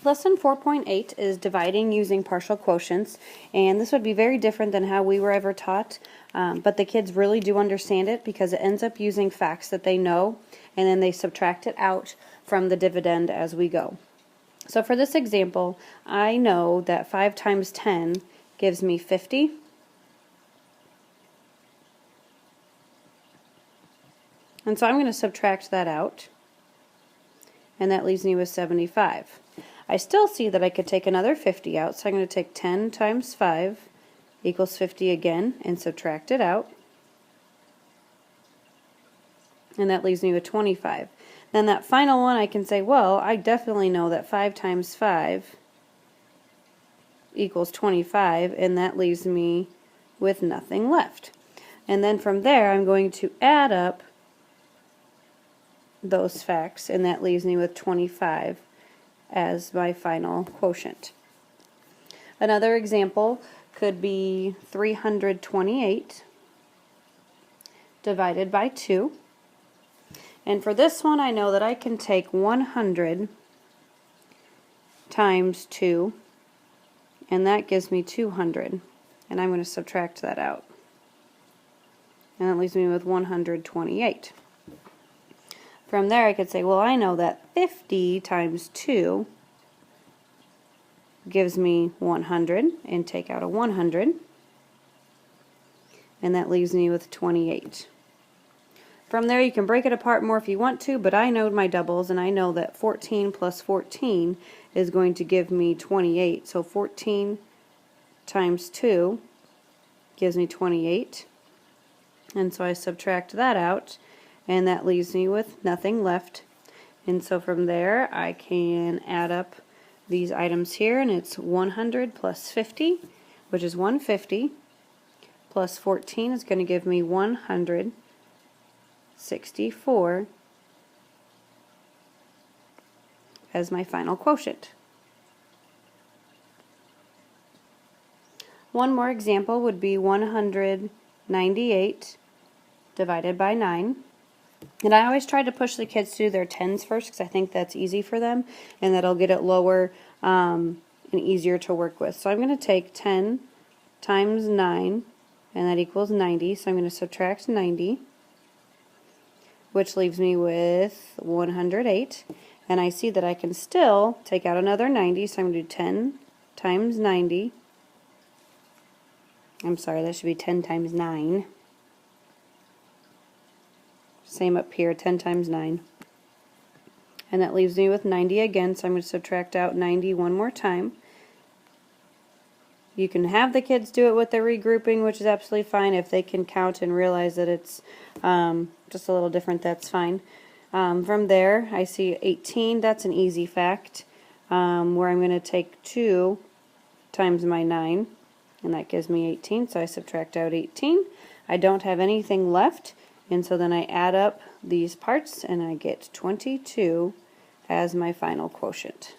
Lesson 4.8 is dividing using partial quotients, and this would be very different than how we were ever taught, but the kids really do understand it because it ends up using facts that they know, and then they subtract it out from the dividend as we go. So for this example, I know that 5 times 10 gives me 50. And so I'm going to subtract that out, and that leaves me with 75. I still see that I could take another 50 out, so I'm going to take 10 times 5 equals 50 again and subtract it out. And that leaves me with 25. Then that final one I can say, well, I definitely know that 5 times 5 equals 25, and that leaves me with nothing left. And then from there I'm going to add up those facts, and that leaves me with 25 as my final quotient. Another example could be 328 divided by 2. And for this one, I know that I can take 100 times 2, and that gives me 200. And I'm going to subtract that out. And that leaves me with 128. From there, I could say, well, I know that 50 times 2 gives me 100, and take out a 100, and that leaves me with 28. From there, you can break it apart more if you want to, but I know my doubles, and I know that 14 plus 14 is going to give me 28. So 14 times 2 gives me 28, and so I subtract that out, and that leaves me with nothing left. And so from there I can add up these items here, and it's 100 plus 50, which is 150, plus 14 is going to give me 164 as my final quotient. One more example would be 198 divided by 9. And I always try to push the kids to do their tens first because I think that's easy for them, and that'll get it lower and easier to work with. So I'm going to take 10 times 9, and that equals 90. So I'm going to subtract 90, which leaves me with 108. And I see that I can still take out another 90, so I'm going to do 10 times 90. I'm sorry, that should be 10 times 9. Same up here, 10 times 9. And that leaves me with 90 again, so I'm going to subtract out 90 one more time. You can have the kids do it with their regrouping, which is absolutely fine. If they can count and realize that it's just a little different, that's fine. From there, I see 18. That's an easy fact, where I'm going to take 2 times my 9, and that gives me 18, so I subtract out 18. I don't have anything left. And so then I add up these parts, and I get 22 as my final quotient.